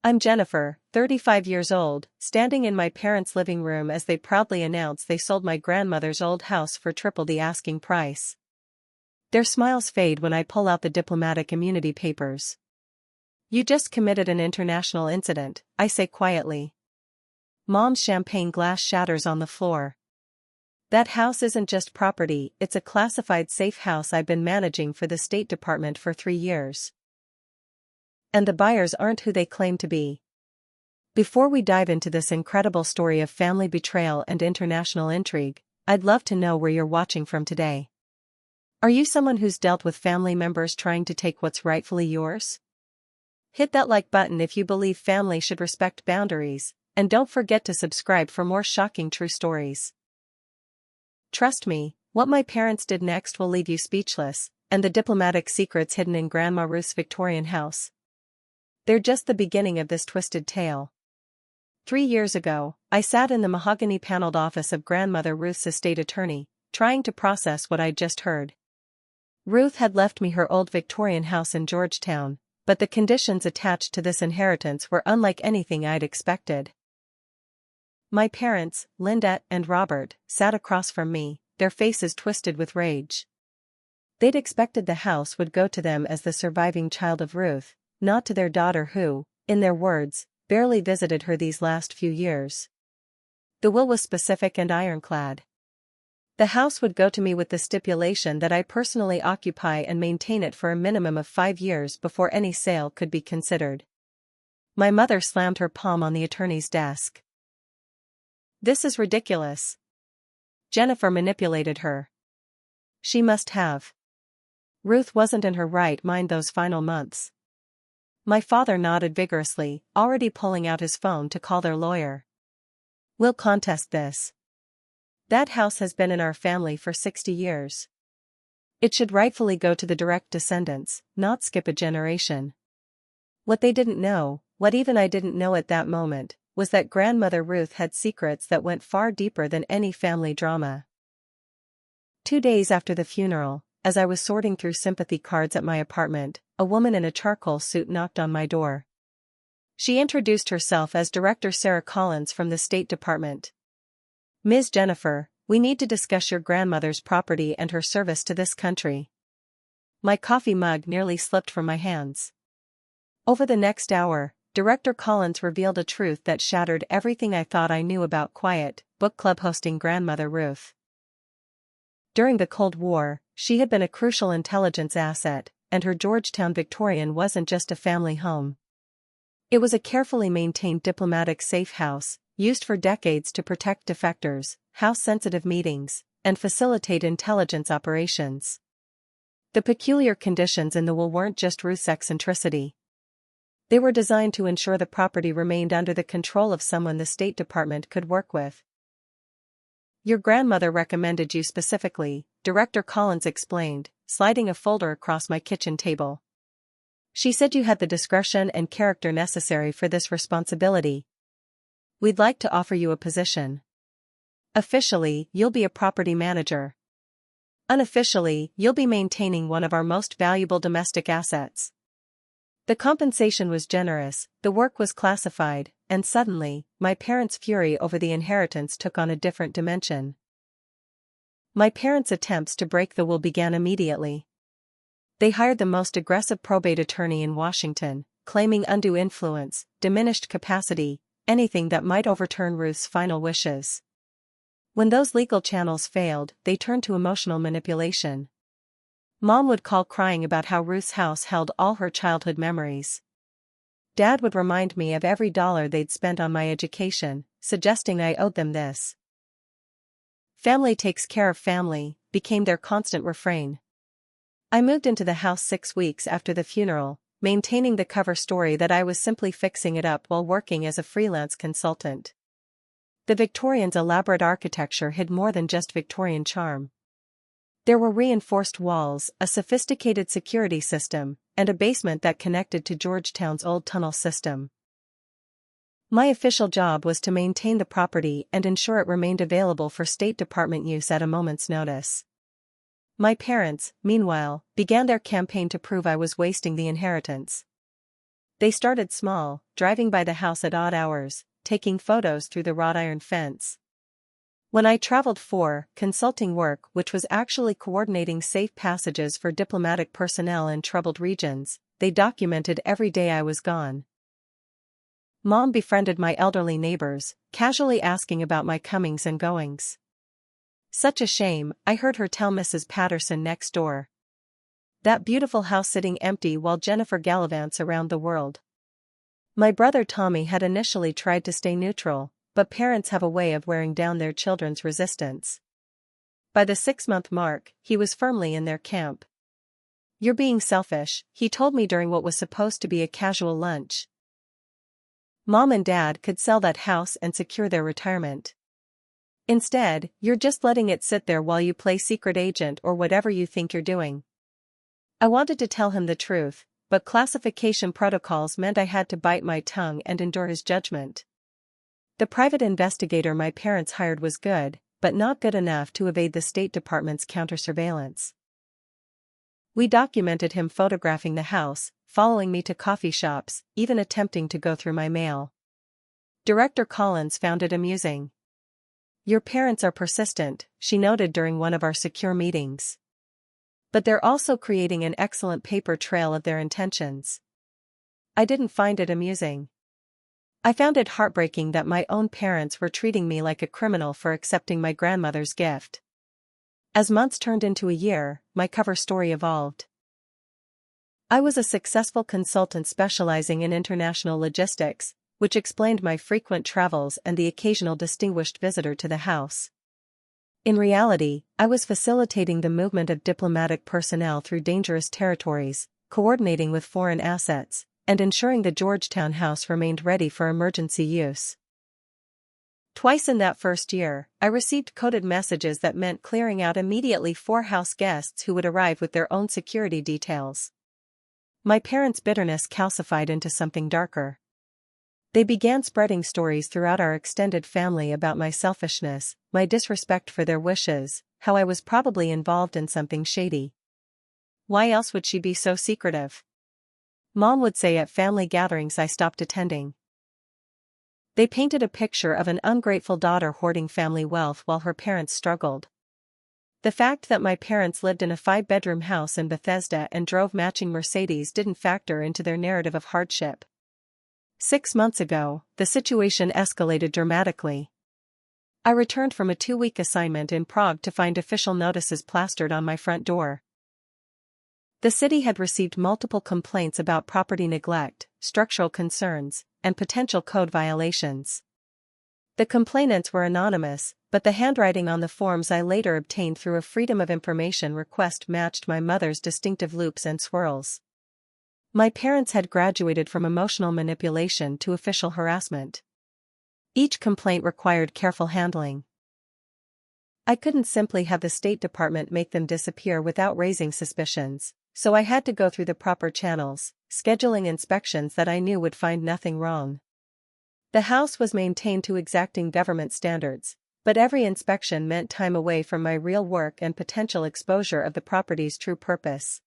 I'm Jennifer, 35 years old, standing in my parents' living room as they proudly announce they sold my grandmother's old house for triple the asking price. Their smiles fade when I pull out the diplomatic immunity papers. You just committed an international incident, I say quietly. Mom's champagne glass shatters on the floor. That house isn't just property, it's a classified safe house I've been managing for the State Department for 3 years. And the buyers aren't who they claim to be. Before we dive into this incredible story of family betrayal and international intrigue, I'd love to know where you're watching from today. Are you someone who's dealt with family members trying to take what's rightfully yours? Hit that like button if you believe family should respect boundaries, and don't forget to subscribe for more shocking true stories. Trust me, what my parents did next will leave you speechless, and the diplomatic secrets hidden in Grandma Ruth's Victorian house. They're just the beginning of this twisted tale. 3 years ago, I sat in the mahogany-paneled office of Grandmother Ruth's estate attorney, trying to process what I'd just heard. Ruth had left me her old Victorian house in Georgetown, but the conditions attached to this inheritance were unlike anything I'd expected. My parents, Lynette and Robert, sat across from me, their faces twisted with rage. They'd expected the house would go to them as the surviving child of Ruth, not to their daughter who, in their words, barely visited her these last few years. The will was specific and ironclad. The house would go to me with the stipulation that I personally occupy and maintain it for a minimum of 5 years before any sale could be considered. My mother slammed her palm on the attorney's desk. This is ridiculous. Jennifer manipulated her. She must have. Ruth wasn't in her right mind those final months. My father nodded vigorously, already pulling out his phone to call their lawyer. We'll contest this. That house has been in our family for 60 years. It should rightfully go to the direct descendants, not skip a generation. What they didn't know, what even I didn't know at that moment, was that Grandmother Ruth had secrets that went far deeper than any family drama. 2 days after the funeral, as I was sorting through sympathy cards at my apartment, a woman in a charcoal suit knocked on my door. She introduced herself as Director Sarah Collins from the State Department. Ms. Jennifer, we need to discuss your grandmother's property and her service to this country. My coffee mug nearly slipped from my hands. Over the next hour, Director Collins revealed a truth that shattered everything I thought I knew about quiet, book club hosting Grandmother Ruth. During the Cold War, she had been a crucial intelligence asset, and her Georgetown Victorian wasn't just a family home. It was a carefully maintained diplomatic safe house, used for decades to protect defectors, house sensitive meetings, and facilitate intelligence operations. The peculiar conditions in the will weren't just Ruth's eccentricity. They were designed to ensure the property remained under the control of someone the State Department could work with. Your grandmother recommended you specifically, Director Collins explained, sliding a folder across my kitchen table. She said you had the discretion and character necessary for this responsibility. We'd like to offer you a position. Officially, you'll be a property manager. Unofficially, you'll be maintaining one of our most valuable domestic assets. The compensation was generous, the work was classified, and suddenly, my parents' fury over the inheritance took on a different dimension. My parents' attempts to break the will began immediately. They hired the most aggressive probate attorney in Washington, claiming undue influence, diminished capacity, anything that might overturn Ruth's final wishes. When those legal channels failed, they turned to emotional manipulation. Mom would call crying about how Ruth's house held all her childhood memories. Dad would remind me of every dollar they'd spent on my education, suggesting I owed them this. Family takes care of family, became their constant refrain. I moved into the house 6 weeks after the funeral, maintaining the cover story that I was simply fixing it up while working as a freelance consultant. The Victorians' elaborate architecture hid more than just Victorian charm. There were reinforced walls, a sophisticated security system, and a basement that connected to Georgetown's old tunnel system. My official job was to maintain the property and ensure it remained available for State Department use at a moment's notice. My parents, meanwhile, began their campaign to prove I was wasting the inheritance. They started small, driving by the house at odd hours, taking photos through the wrought iron fence. When I traveled for consulting work, which was actually coordinating safe passages for diplomatic personnel in troubled regions, they documented every day I was gone. Mom befriended my elderly neighbors, casually asking about my comings and goings. Such a shame, I heard her tell Mrs. Patterson next door. That beautiful house sitting empty while Jennifer gallivants around the world. My brother Tommy had initially tried to stay neutral, but parents have a way of wearing down their children's resistance. By the 6-month mark, he was firmly in their camp. "You're being selfish," he told me during what was supposed to be a casual lunch. "Mom and Dad could sell that house and secure their retirement. Instead, you're just letting it sit there while you play secret agent or whatever you think you're doing." I wanted to tell him the truth, but classification protocols meant I had to bite my tongue and endure his judgment. The private investigator my parents hired was good, but not good enough to evade the State Department's counter-surveillance. We documented him photographing the house, following me to coffee shops, even attempting to go through my mail. Director Collins found it amusing. "Your parents are persistent," she noted during one of our secure meetings. "But they're also creating an excellent paper trail of their intentions." I didn't find it amusing. I found it heartbreaking that my own parents were treating me like a criminal for accepting my grandmother's gift. As months turned into a year, my cover story evolved. I was a successful consultant specializing in international logistics, which explained my frequent travels and the occasional distinguished visitor to the house. In reality, I was facilitating the movement of diplomatic personnel through dangerous territories, coordinating with foreign assets, and ensuring the Georgetown house remained ready for emergency use. Twice in that first year, I received coded messages that meant clearing out immediately 4 house guests who would arrive with their own security details. My parents' bitterness calcified into something darker. They began spreading stories throughout our extended family about my selfishness, my disrespect for their wishes, how I was probably involved in something shady. Why else would she be so secretive? Mom would say at family gatherings I stopped attending. They painted a picture of an ungrateful daughter hoarding family wealth while her parents struggled. The fact that my parents lived in a 5-bedroom house in Bethesda and drove matching Mercedes didn't factor into their narrative of hardship. 6 months ago, the situation escalated dramatically. I returned from a 2-week assignment in Prague to find official notices plastered on my front door. The city had received multiple complaints about property neglect, structural concerns, and potential code violations. The complainants were anonymous, but the handwriting on the forms I later obtained through a Freedom of Information request matched my mother's distinctive loops and swirls. My parents had graduated from emotional manipulation to official harassment. Each complaint required careful handling. I couldn't simply have the State Department make them disappear without raising suspicions, so I had to go through the proper channels, scheduling inspections that I knew would find nothing wrong. The house was maintained to exacting government standards, but every inspection meant time away from my real work and potential exposure of the property's true purpose.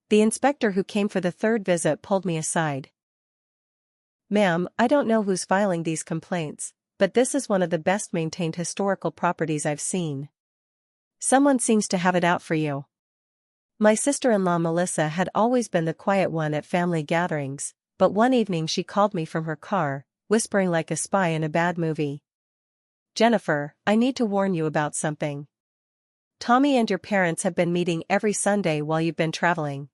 The inspector who came for the 3rd visit pulled me aside. "Ma'am, I don't know who's filing these complaints, but this is one of the best maintained historical properties I've seen. Someone seems to have it out for you." My sister-in-law Melissa had always been the quiet one at family gatherings, but one evening she called me from her car, whispering like a spy in a bad movie. "Jennifer, I need to warn you about something. Tommy and your parents have been meeting every Sunday while you've been traveling.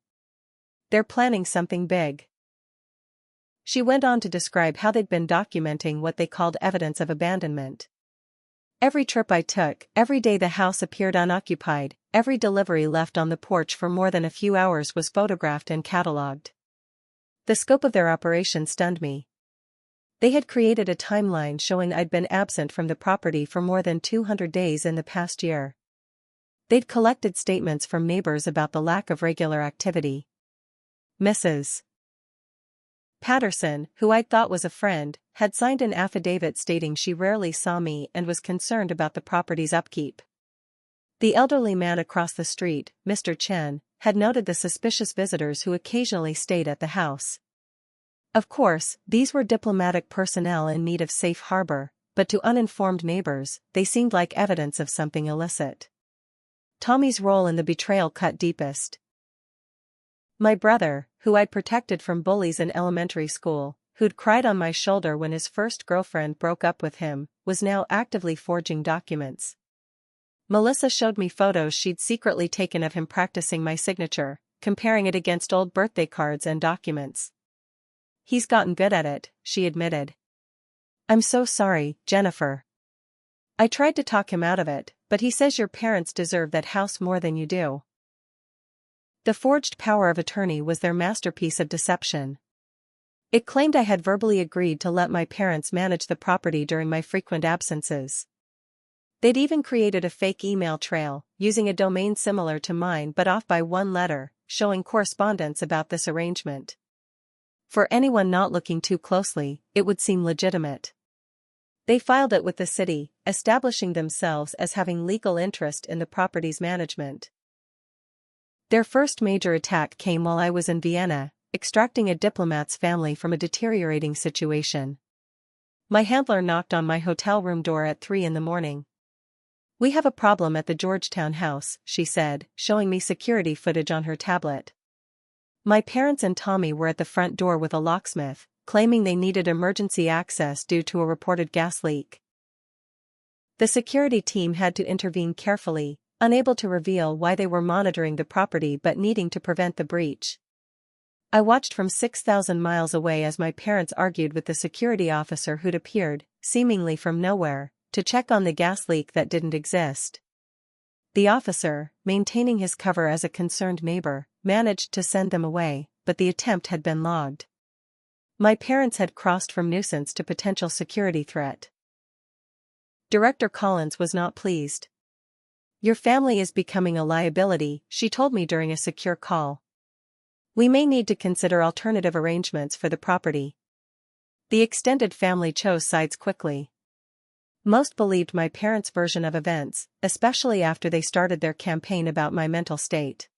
They're planning something big." She went on to describe how they'd been documenting what they called evidence of abandonment. Every trip I took, every day the house appeared unoccupied, every delivery left on the porch for more than a few hours was photographed and catalogued. The scope of their operation stunned me. They had created a timeline showing I'd been absent from the property for more than 200 days in the past year. They'd collected statements from neighbors about the lack of regular activity. Mrs. Patterson, who I'd thought was a friend, had signed an affidavit stating she rarely saw me and was concerned about the property's upkeep. The elderly man across the street, Mr. Chen, had noted the suspicious visitors who occasionally stayed at the house. Of course, these were diplomatic personnel in need of safe harbor, but to uninformed neighbors, they seemed like evidence of something illicit. Tommy's role in the betrayal cut deepest. My brother, who I'd protected from bullies in elementary school, who'd cried on my shoulder when his first girlfriend broke up with him, was now actively forging documents. Melissa showed me photos she'd secretly taken of him practicing my signature, comparing it against old birthday cards and documents. He's gotten good at it, she admitted. I'm so sorry, Jennifer. I tried to talk him out of it, but he says your parents deserve that house more than you do. The forged power of attorney was their masterpiece of deception. It claimed I had verbally agreed to let my parents manage the property during my frequent absences. They'd even created a fake email trail, using a domain similar to mine but off by one letter, showing correspondence about this arrangement. For anyone not looking too closely, it would seem legitimate. They filed it with the city, establishing themselves as having legal interest in the property's management. Their first major attack came while I was in Vienna, extracting a diplomat's family from a deteriorating situation. My handler knocked on my hotel room door at 3 a.m. We have a problem at the Georgetown house, she said, showing me security footage on her tablet. My parents and Tommy were at the front door with a locksmith, claiming they needed emergency access due to a reported gas leak. The security team had to intervene carefully, unable to reveal why they were monitoring the property but needing to prevent the breach. I watched from 6,000 miles away as my parents argued with the security officer who'd appeared, seemingly from nowhere, to check on the gas leak that didn't exist. The officer, maintaining his cover as a concerned neighbor, managed to send them away, but the attempt had been logged. My parents had crossed from nuisance to potential security threat. Director Collins was not pleased. Your family is becoming a liability, she told me during a secure call. We may need to consider alternative arrangements for the property. The extended family chose sides quickly. Most believed my parents' version of events, especially after they started their campaign about my mental state.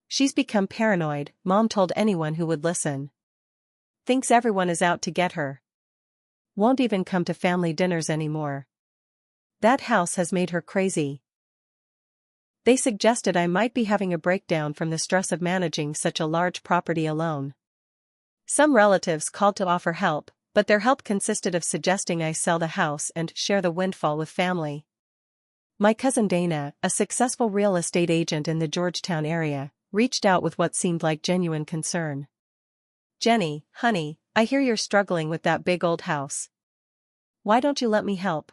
She's become paranoid, Mom told anyone who would listen. Thinks everyone is out to get her. Won't even come to family dinners anymore. That house has made her crazy. They suggested I might be having a breakdown from the stress of managing such a large property alone. Some relatives called to offer help, but their help consisted of suggesting I sell the house and share the windfall with family. My cousin Dana, a successful real estate agent in the Georgetown area, reached out with what seemed like genuine concern. Jenny, honey, I hear you're struggling with that big old house. Why don't you let me help?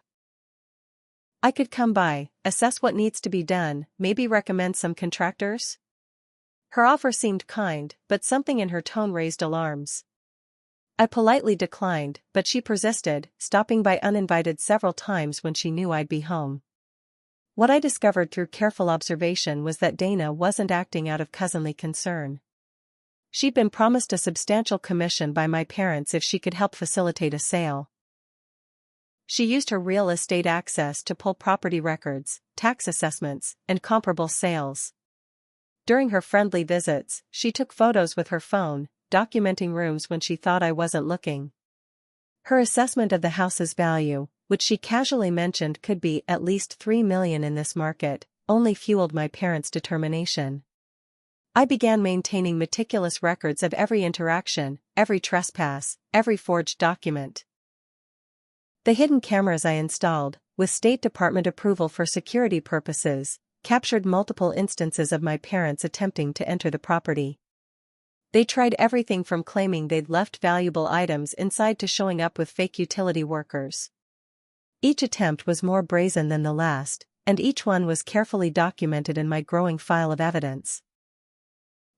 I could come by, assess what needs to be done, maybe recommend some contractors? Her offer seemed kind, but something in her tone raised alarms. I politely declined, but she persisted, stopping by uninvited several times when she knew I'd be home. What I discovered through careful observation was that Dana wasn't acting out of cousinly concern. She'd been promised a substantial commission by my parents if she could help facilitate a sale. She used her real estate access to pull property records, tax assessments, and comparable sales. During her friendly visits, she took photos with her phone, documenting rooms when she thought I wasn't looking. Her assessment of the house's value, which she casually mentioned could be at least $3 million in this market, only fueled my parents' determination. I began maintaining meticulous records of every interaction, every trespass, every forged document. The hidden cameras I installed, with State Department approval for security purposes, captured multiple instances of my parents attempting to enter the property. They tried everything from claiming they'd left valuable items inside to showing up with fake utility workers. Each attempt was more brazen than the last, and each one was carefully documented in my growing file of evidence.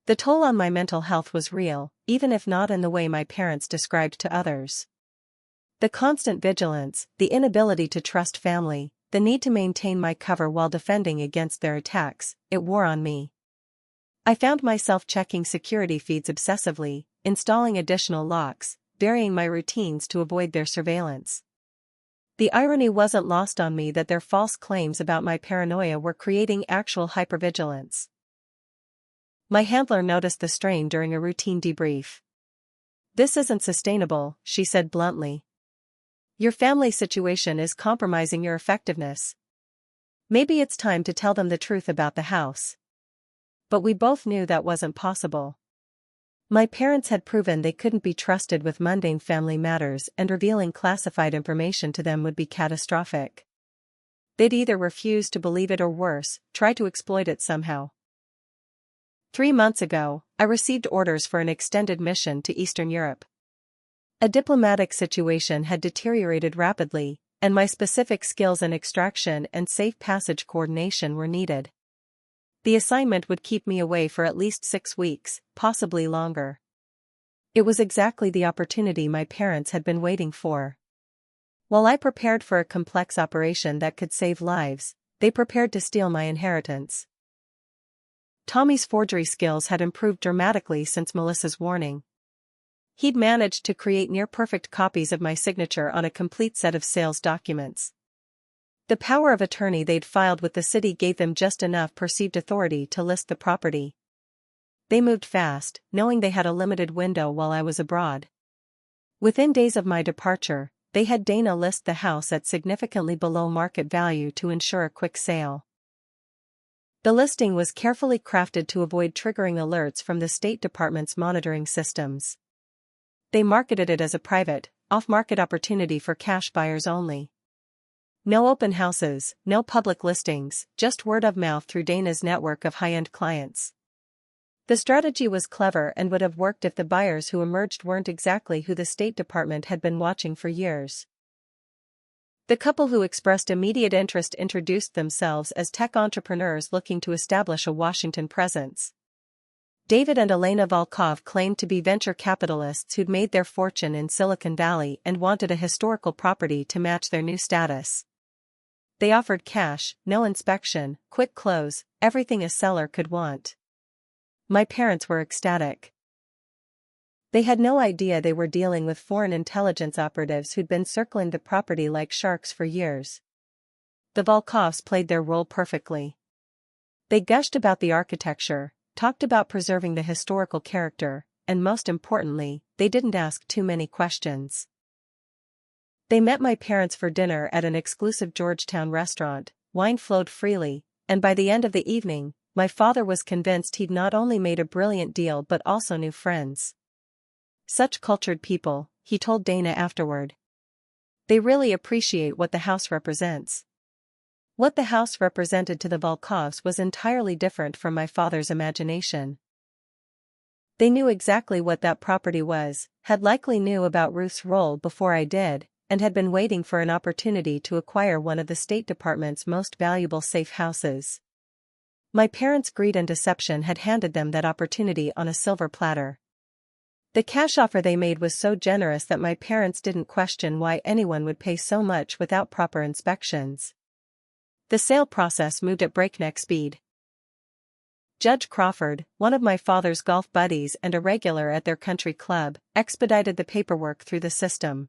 The toll on my mental health was real, even if not in the way my parents described to others. The constant vigilance, the inability to trust family, the need to maintain my cover while defending against their attacks, it wore on me. I found myself checking security feeds obsessively, installing additional locks, varying my routines to avoid their surveillance. The irony wasn't lost on me that their false claims about my paranoia were creating actual hypervigilance. My handler noticed the strain during a routine debrief. "This isn't sustainable," she said bluntly. "Your family situation is compromising your effectiveness. Maybe it's time to tell them the truth about the house." But we both knew that wasn't possible. My parents had proven they couldn't be trusted with mundane family matters, and revealing classified information to them would be catastrophic. They'd either refuse to believe it or worse, try to exploit it somehow. 3 months ago, I received orders for an extended mission to Eastern Europe. A diplomatic situation had deteriorated rapidly, and my specific skills in extraction and safe passage coordination were needed. The assignment would keep me away for at least 6 weeks, possibly longer. It was exactly the opportunity my parents had been waiting for. While I prepared for a complex operation that could save lives, they prepared to steal my inheritance. Tommy's forgery skills had improved dramatically since Melissa's warning. He'd managed to create near-perfect copies of my signature on a complete set of sales documents. The power of attorney they'd filed with the city gave them just enough perceived authority to list the property. They moved fast, knowing they had a limited window while I was abroad. Within days of my departure, they had Dana list the house at significantly below market value to ensure a quick sale. The listing was carefully crafted to avoid triggering alerts from the State Department's monitoring systems. They marketed it as a private, off-market opportunity for cash buyers only. No open houses, no public listings, just word of mouth through Dana's network of high-end clients. The strategy was clever and would have worked if the buyers who emerged weren't exactly who the State Department had been watching for years. The couple who expressed immediate interest introduced themselves as tech entrepreneurs looking to establish a Washington presence. David and Elena Volkov claimed to be venture capitalists who'd made their fortune in Silicon Valley and wanted a historical property to match their new status. They offered cash, no inspection, quick close, everything a seller could want. My parents were ecstatic. They had no idea they were dealing with foreign intelligence operatives who'd been circling the property like sharks for years. The Volkovs played their role perfectly. They gushed about the architecture, talked about preserving the historical character, and most importantly, they didn't ask too many questions. They met my parents for dinner at an exclusive Georgetown restaurant, wine flowed freely, and by the end of the evening, my father was convinced he'd not only made a brilliant deal but also new friends. "Such cultured people," he told Dana afterward. "They really appreciate what the house represents." What the house represented to the Volkovs was entirely different from my father's imagination. They knew exactly what that property was, had likely knew about Ruth's role before I did, and had been waiting for an opportunity to acquire one of the State Department's most valuable safe houses. My parents' greed and deception had handed them that opportunity on a silver platter. The cash offer they made was so generous that my parents didn't question why anyone would pay so much without proper inspections. The sale process moved at breakneck speed. Judge Crawford, one of my father's golf buddies and a regular at their country club, expedited the paperwork through the system.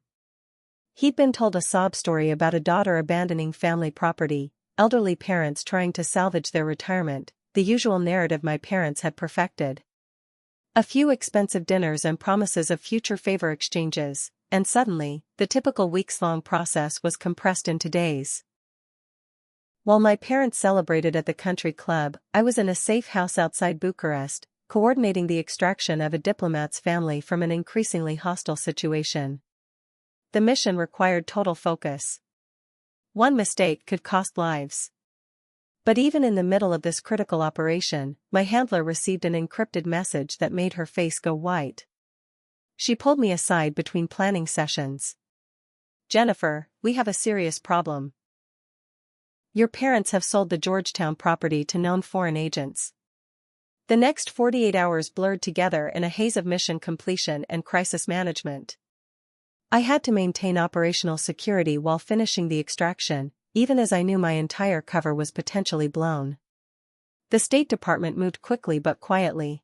He'd been told a sob story about a daughter abandoning family property, elderly parents trying to salvage their retirement, the usual narrative my parents had perfected. A few expensive dinners and promises of future favor exchanges, and suddenly, the typical weeks-long process was compressed into days. While my parents celebrated at the country club, I was in a safe house outside Bucharest, coordinating the extraction of a diplomat's family from an increasingly hostile situation. The mission required total focus. One mistake could cost lives. But even in the middle of this critical operation, my handler received an encrypted message that made her face go white. She pulled me aside between planning sessions. "Jennifer, we have a serious problem. Your parents have sold the Georgetown property to known foreign agents." The next 48 hours blurred together in a haze of mission completion and crisis management. I had to maintain operational security while finishing the extraction, even as I knew my entire cover was potentially blown. The State Department moved quickly but quietly.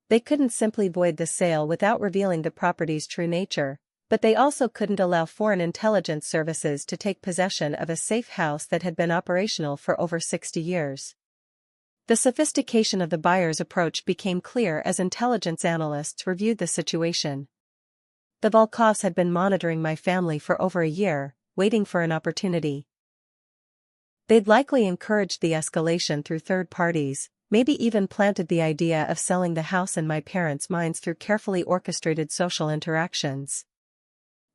They couldn't simply void the sale without revealing the property's true nature, but they also couldn't allow foreign intelligence services to take possession of a safe house that had been operational for over 60 years. The sophistication of the buyer's approach became clear as intelligence analysts reviewed the situation. The Volkovs had been monitoring my family for over a year, waiting for an opportunity. They'd likely encouraged the escalation through third parties, maybe even planted the idea of selling the house in my parents' minds through carefully orchestrated social interactions.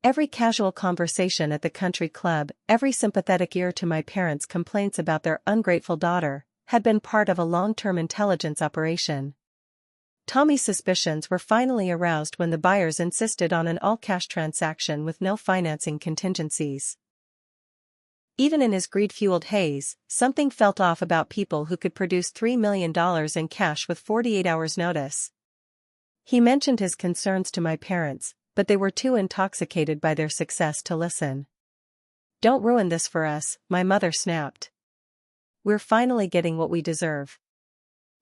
Every casual conversation at the country club, every sympathetic ear to my parents' complaints about their ungrateful daughter, had been part of a long-term intelligence operation. Tommy's suspicions were finally aroused when the buyers insisted on an all-cash transaction with no financing contingencies. Even in his greed-fueled haze, something felt off about people who could produce $3 million in cash with 48 hours' notice. He mentioned his concerns to my parents, but they were too intoxicated by their success to listen. "Don't ruin this for us," my mother snapped. "We're finally getting what we deserve."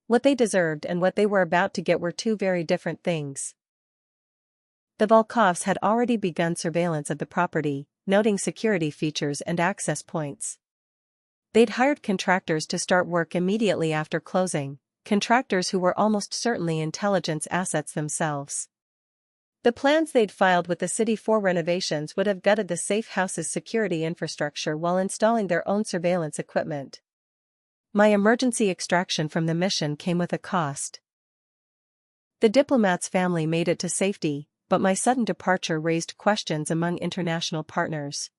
What they deserved and what they were about to get were two very different things. The Volkovs had already begun surveillance of the property, noting security features and access points. They'd hired contractors to start work immediately after closing, contractors who were almost certainly intelligence assets themselves. The plans they'd filed with the city for renovations would have gutted the safe house's security infrastructure while installing their own surveillance equipment. My emergency extraction from the mission came with a cost. The diplomat's family made it to safety, but my sudden departure raised questions among international partners.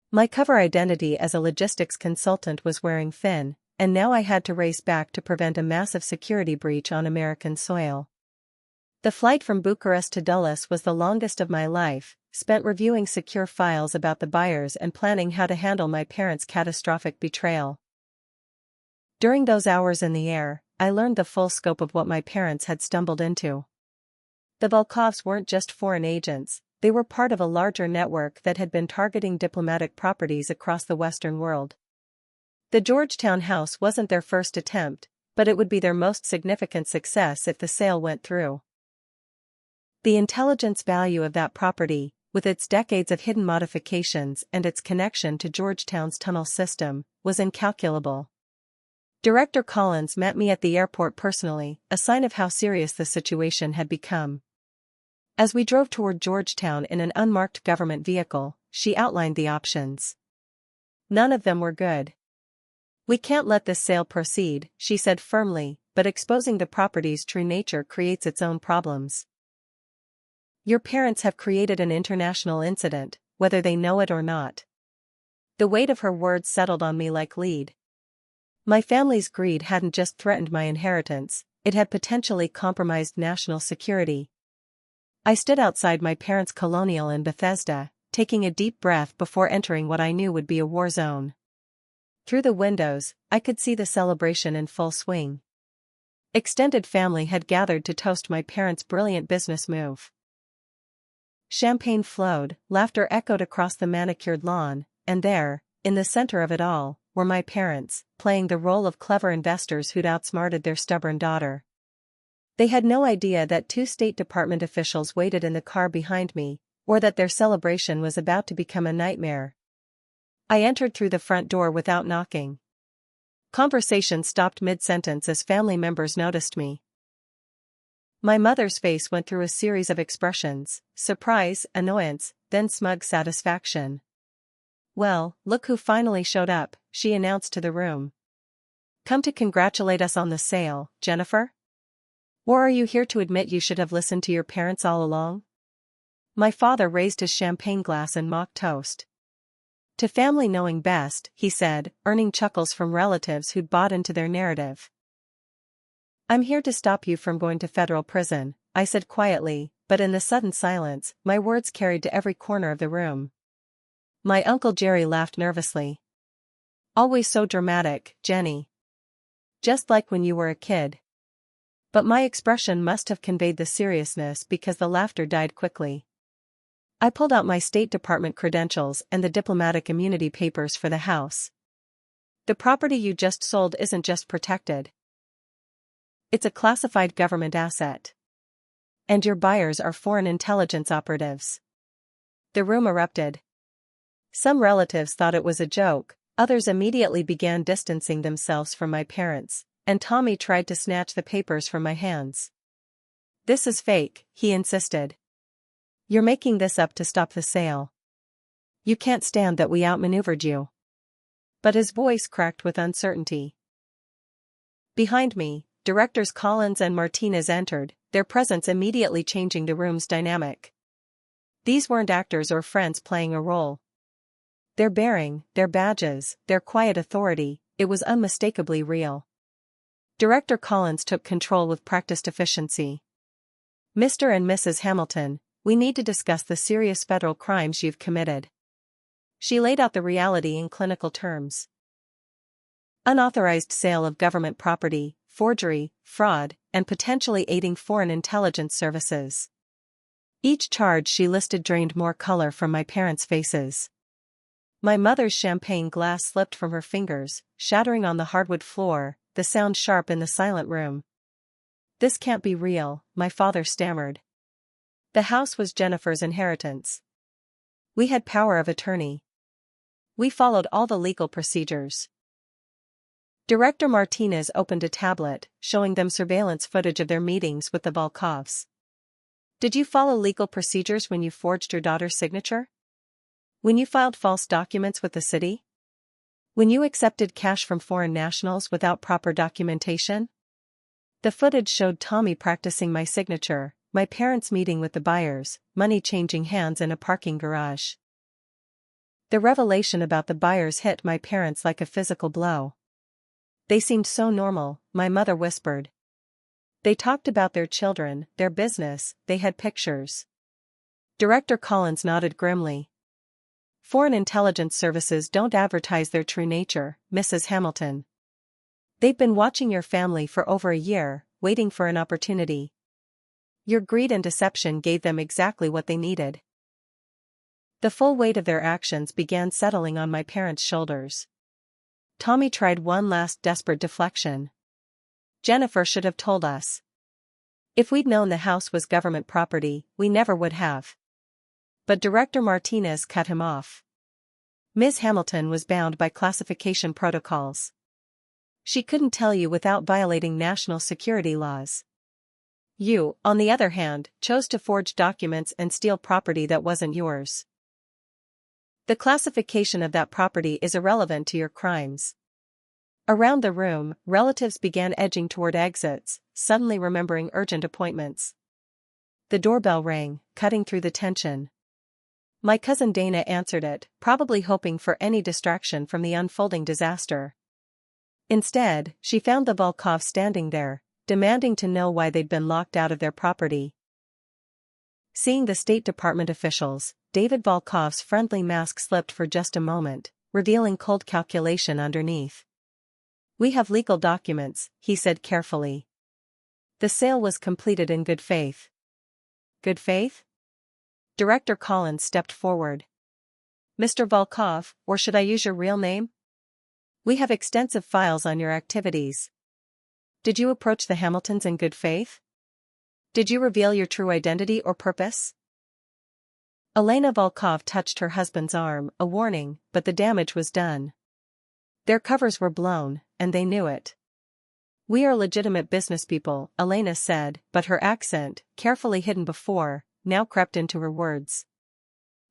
My cover identity as a logistics consultant was wearing thin, and now I had to race back to prevent a massive security breach on American soil. The flight from Bucharest to Dulles was the longest of my life, spent reviewing secure files about the buyers and planning how to handle my parents' catastrophic betrayal. During those hours in the air, I learned the full scope of what my parents had stumbled into. The Volkovs weren't just foreign agents, they were part of a larger network that had been targeting diplomatic properties across the Western world. The Georgetown house wasn't their first attempt, but it would be their most significant success if the sale went through. The intelligence value of that property, with its decades of hidden modifications and its connection to Georgetown's tunnel system, was incalculable. Director Collins met me at the airport personally, a sign of how serious the situation had become. As we drove toward Georgetown in an unmarked government vehicle, she outlined the options. None of them were good. "We can't let this sale proceed," she said firmly, "but exposing the property's true nature creates its own problems. Your parents have created an international incident, whether they know it or not." The weight of her words settled on me like lead. My family's greed hadn't just threatened my inheritance, it had potentially compromised national security. I stood outside my parents' colonial in Bethesda, taking a deep breath before entering what I knew would be a war zone. Through the windows, I could see the celebration in full swing. Extended family had gathered to toast my parents' brilliant business move. Champagne flowed, laughter echoed across the manicured lawn, and there, in the center of it all, were my parents, playing the role of clever investors who'd outsmarted their stubborn daughter. They had no idea that two State Department officials waited in the car behind me, or that their celebration was about to become a nightmare. I entered through the front door without knocking. Conversation stopped mid-sentence as family members noticed me. My mother's face went through a series of expressions: surprise, annoyance, then smug satisfaction. "Well, look who finally showed up," she announced to the room. "Come to congratulate us on the sale, Jennifer? Or are you here to admit you should have listened to your parents all along?" My father raised his champagne glass in mock toast. "To family knowing best," he said, earning chuckles from relatives who'd bought into their narrative. "I'm here to stop you from going to federal prison," I said quietly, but in the sudden silence, my words carried to every corner of the room. My Uncle Jerry laughed nervously. "Always so dramatic, Jenny. Just like when you were a kid." But my expression must have conveyed the seriousness because the laughter died quickly. I pulled out my State Department credentials and the diplomatic immunity papers for the house. "The property you just sold isn't just protected. It's a classified government asset. And your buyers are foreign intelligence operatives." The room erupted. Some relatives thought it was a joke, others immediately began distancing themselves from my parents, and Tommy tried to snatch the papers from my hands. "This is fake," he insisted. "You're making this up to stop the sale. You can't stand that we outmaneuvered you." But his voice cracked with uncertainty. Behind me, directors Collins and Martinez entered, their presence immediately changing the room's dynamic. These weren't actors or friends playing a role. Their bearing, their badges, their quiet authority, it was unmistakably real. Director Collins took control with practiced efficiency. "Mr. and Mrs. Hamilton, we need to discuss the serious federal crimes you've committed." She laid out the reality in clinical terms. Unauthorized sale of government property, forgery, fraud, and potentially aiding foreign intelligence services. Each charge she listed drained more color from my parents' faces. My mother's champagne glass slipped from her fingers, shattering on the hardwood floor, the sound sharp in the silent room. "This can't be real," my father stammered. "The house was Jennifer's inheritance. We had power of attorney. We followed all the legal procedures." Director Martinez opened a tablet, showing them surveillance footage of their meetings with the Volkovs. "Did you follow legal procedures when you forged your daughter's signature? When you filed false documents with the city? When you accepted cash from foreign nationals without proper documentation?" The footage showed Tommy practicing my signature, my parents meeting with the buyers, money changing hands in a parking garage. The revelation about the buyers hit my parents like a physical blow. "They seemed so normal," my mother whispered. "They talked about their children, their business, they had pictures." Director Collins nodded grimly. "Foreign intelligence services don't advertise their true nature, Mrs. Hamilton. They've been watching your family for over a year, waiting for an opportunity. Your greed and deception gave them exactly what they needed." The full weight of their actions began settling on my parents' shoulders. Tommy tried one last desperate deflection. "Jennifer should have told us. If we'd known the house was government property, we never would have." But Director Martinez cut him off. "Ms. Hamilton was bound by classification protocols. She couldn't tell you without violating national security laws. You, on the other hand, chose to forge documents and steal property that wasn't yours. The classification of that property is irrelevant to your crimes." Around the room, relatives began edging toward exits, suddenly remembering urgent appointments. The doorbell rang, cutting through the tension. My cousin Dana answered it, probably hoping for any distraction from the unfolding disaster. Instead, she found the Volkovs standing there, demanding to know why they'd been locked out of their property. Seeing the State Department officials, David Volkov's friendly mask slipped for just a moment, revealing cold calculation underneath. "We have legal documents," he said carefully. "The sale was completed in good faith." "Good faith?" Director Collins stepped forward. "Mr. Volkov, or should I use your real name? We have extensive files on your activities. Did you approach the Hamiltons in good faith? Did you reveal your true identity or purpose?" Elena Volkov touched her husband's arm, a warning, but the damage was done. Their covers were blown, and they knew it. "We are legitimate businesspeople," Elena said, but her accent, carefully hidden before, now crept into her words.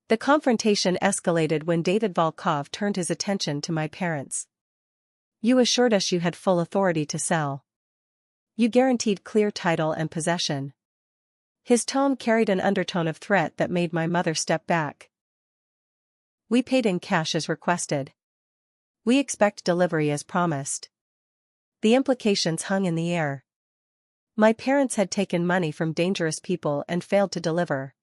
The confrontation escalated when David Volkov turned his attention to my parents. "You assured us you had full authority to sell. You guaranteed clear title and possession." His tone carried an undertone of threat that made my mother step back. "We paid in cash as requested. We expect delivery as promised." The implications hung in the air. My parents had taken money from dangerous people and failed to deliver.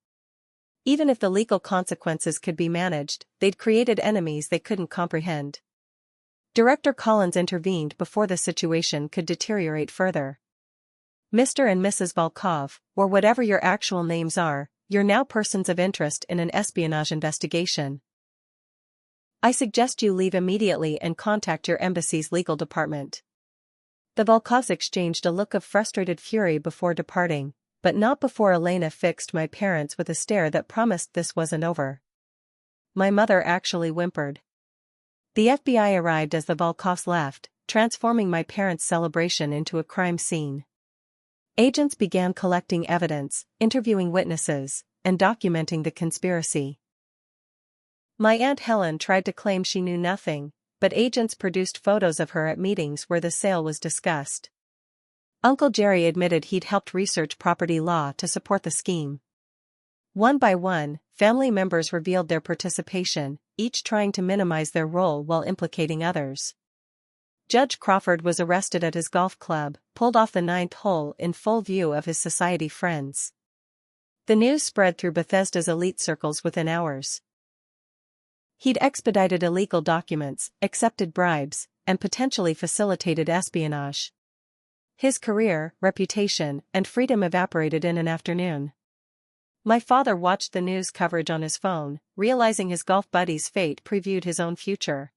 Even if the legal consequences could be managed, they'd created enemies they couldn't comprehend. Director Collins intervened before the situation could deteriorate further. "Mr. and Mrs. Volkov, or whatever your actual names are, you're now persons of interest in an espionage investigation. I suggest you leave immediately and contact your embassy's legal department." The Volkovs exchanged a look of frustrated fury before departing, but not before Elena fixed my parents with a stare that promised this wasn't over. My mother actually whimpered. The FBI arrived as the Volkovs left, transforming my parents' celebration into a crime scene. Agents began collecting evidence, interviewing witnesses, and documenting the conspiracy. My Aunt Helen tried to claim she knew nothing, but agents produced photos of her at meetings where the sale was discussed. Uncle Jerry admitted he'd helped research property law to support the scheme. One by one, family members revealed their participation, each trying to minimize their role while implicating others. Judge Crawford was arrested at his golf club, pulled off the ninth hole in full view of his society friends. The news spread through Bethesda's elite circles within hours. He'd expedited illegal documents, accepted bribes, and potentially facilitated espionage. His career, reputation, and freedom evaporated in an afternoon. My father watched the news coverage on his phone, realizing his golf buddy's fate previewed his own future.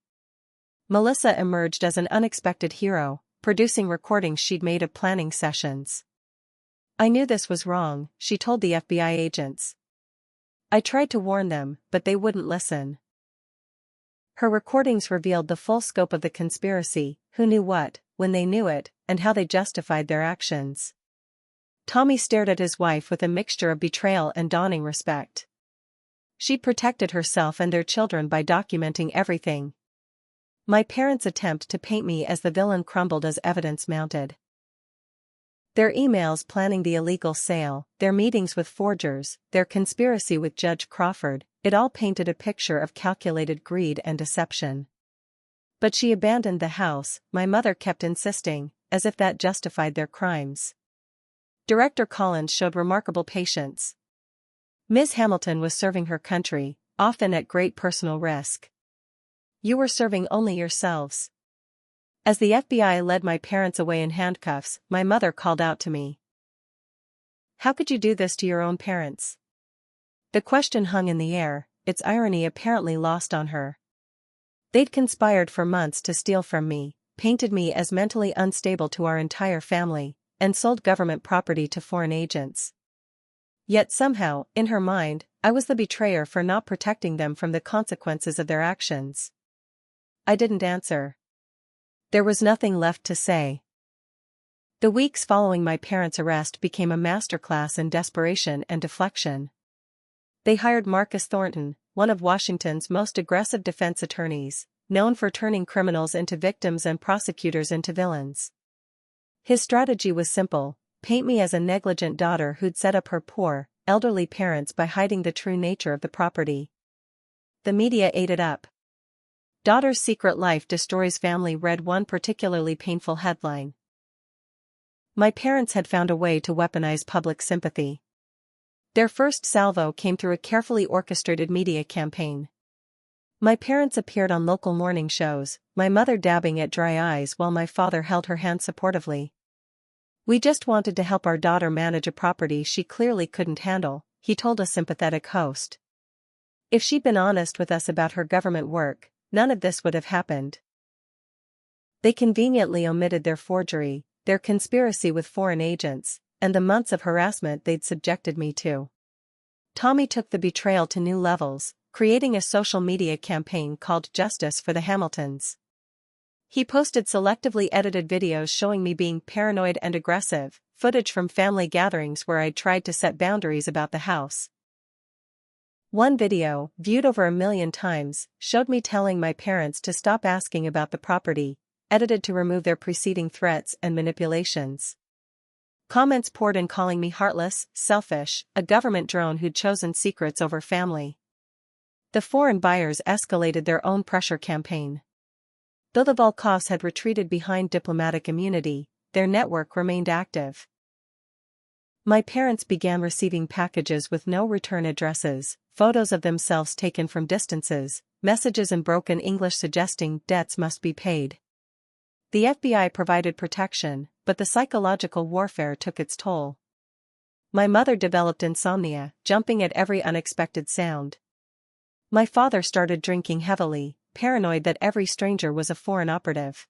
Melissa emerged as an unexpected hero, producing recordings she'd made of planning sessions. I knew this was wrong, she told the FBI agents. I tried to warn them, but they wouldn't listen. Her recordings revealed the full scope of the conspiracy, who knew what, when they knew it, and how they justified their actions. Tommy stared at his wife with a mixture of betrayal and dawning respect. She protected herself and their children by documenting everything. My parents' attempt to paint me as the villain crumbled as evidence mounted. Their emails planning the illegal sale, their meetings with forgers, their conspiracy with Judge Crawford, it all painted a picture of calculated greed and deception. But she abandoned the house, my mother kept insisting, as if that justified their crimes. Director Collins showed remarkable patience. Ms. Hamilton was serving her country, often at great personal risk. You were serving only yourselves. As the FBI led my parents away in handcuffs, my mother called out to me. How could you do this to your own parents? The question hung in the air, its irony apparently lost on her. They'd conspired for months to steal from me, painted me as mentally unstable to our entire family, and sold government property to foreign agents. Yet somehow, in her mind, I was the betrayer for not protecting them from the consequences of their actions. I didn't answer. There was nothing left to say. The weeks following my parents' arrest became a masterclass in desperation and deflection. They hired Marcus Thornton, one of Washington's most aggressive defense attorneys, known for turning criminals into victims and prosecutors into villains. His strategy was simple: paint me as a negligent daughter who'd set up her poor, elderly parents by hiding the true nature of the property. The media ate it up. Daughter's secret life destroys family, read one particularly painful headline. My parents had found a way to weaponize public sympathy. Their first salvo came through a carefully orchestrated media campaign. My parents appeared on local morning shows, my mother dabbing at dry eyes while my father held her hand supportively. We just wanted to help our daughter manage a property she clearly couldn't handle, he told a sympathetic host. If she'd been honest with us about her government work, none of this would have happened. They conveniently omitted their forgery, their conspiracy with foreign agents, and the months of harassment they'd subjected me to. Tommy took the betrayal to new levels, creating a social media campaign called Justice for the Hamiltons. He posted selectively edited videos showing me being paranoid and aggressive, footage from family gatherings where I'd tried to set boundaries about the house. One video, viewed over 1 million times, showed me telling my parents to stop asking about the property, edited to remove their preceding threats and manipulations. Comments poured in calling me heartless, selfish, a government drone who'd chosen secrets over family. The foreign buyers escalated their own pressure campaign. Though the Volkovs had retreated behind diplomatic immunity, their network remained active. My parents began receiving packages with no return addresses, photos of themselves taken from distances, messages in broken English suggesting debts must be paid. The FBI provided protection, but the psychological warfare took its toll. My mother developed insomnia, jumping at every unexpected sound. My father started drinking heavily, paranoid that every stranger was a foreign operative.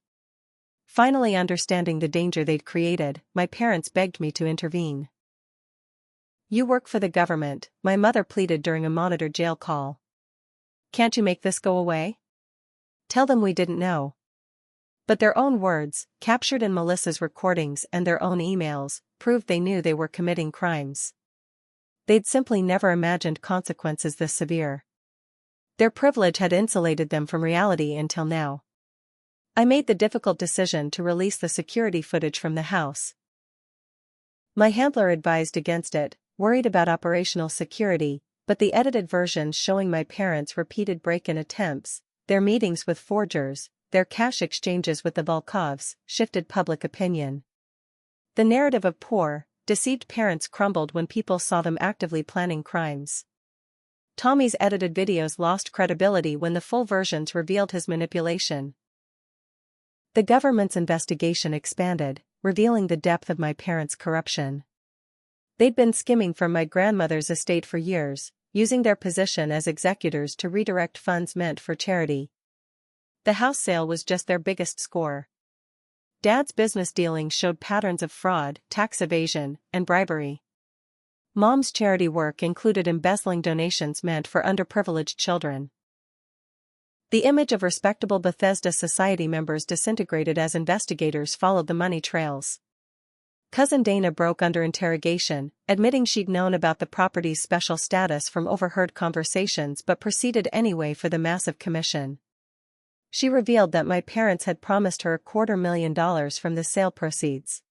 Finally understanding the danger they'd created, my parents begged me to intervene. You work for the government, my mother pleaded during a monitored jail call. Can't you make this go away? Tell them we didn't know. But their own words, captured in Melissa's recordings and their own emails, proved they knew they were committing crimes. They'd simply never imagined consequences this severe. Their privilege had insulated them from reality until now. I made the difficult decision to release the security footage from the house. My handler advised against it, worried about operational security, but the edited versions showing my parents' repeated break-in attempts, their meetings with forgers, their cash exchanges with the Volkovs, shifted public opinion. The narrative of poor, deceived parents crumbled when people saw them actively planning crimes. Tommy's edited videos lost credibility when the full versions revealed his manipulation. The government's investigation expanded, revealing the depth of my parents' corruption. They'd been skimming from my grandmother's estate for years, using their position as executors to redirect funds meant for charity. The house sale was just their biggest score. Dad's business dealings showed patterns of fraud, tax evasion, and bribery. Mom's charity work included embezzling donations meant for underprivileged children. The image of respectable Bethesda Society members disintegrated as investigators followed the money trails. Cousin Dana broke under interrogation, admitting she'd known about the property's special status from overheard conversations but proceeded anyway for the massive commission. She revealed that my parents had promised her $250,000 from the sale proceeds.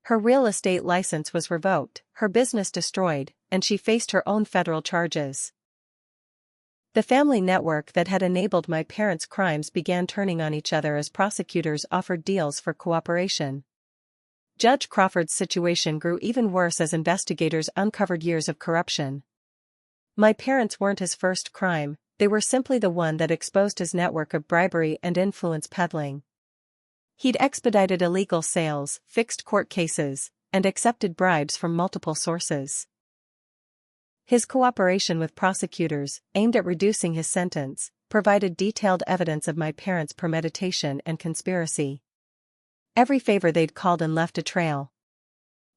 Her real estate license was revoked, her business destroyed, and she faced her own federal charges. The family network that had enabled my parents' crimes began turning on each other as prosecutors offered deals for cooperation. Judge Crawford's situation grew even worse as investigators uncovered years of corruption. My parents weren't his first crime, they were simply the one that exposed his network of bribery and influence peddling. He'd expedited illegal sales, fixed court cases, and accepted bribes from multiple sources. His cooperation with prosecutors, aimed at reducing his sentence, provided detailed evidence of my parents' premeditation and conspiracy. Every favor they'd called in left a trail.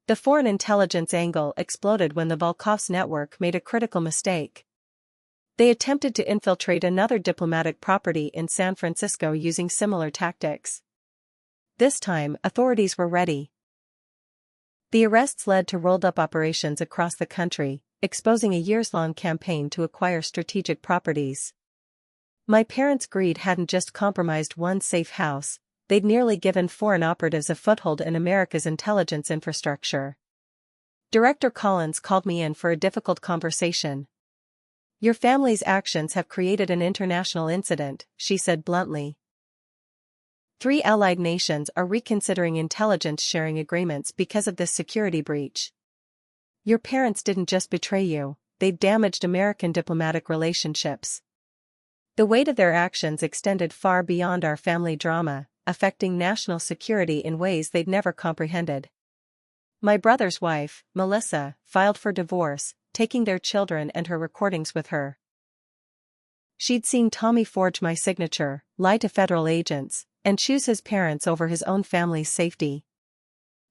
The foreign intelligence angle exploded when the Volkovs network made a critical mistake. They attempted to infiltrate another diplomatic property in San Francisco using similar tactics. This time, authorities were ready. The arrests led to rolled-up operations across the country, exposing a years-long campaign to acquire strategic properties. My parents' greed hadn't just compromised one safe house, they'd nearly given foreign operatives a foothold in America's intelligence infrastructure. Director Collins called me in for a difficult conversation. "Your family's actions have created an international incident," she said bluntly. 3 allied nations are reconsidering intelligence sharing agreements because of this security breach. Your parents didn't just betray you, they've damaged American diplomatic relationships. The weight of their actions extended far beyond our family drama, affecting national security in ways they'd never comprehended. My brother's wife, Melissa, filed for divorce, taking their children and her recordings with her. She'd seen Tommy forge my signature, lie to federal agents, and choose his parents over his own family's safety.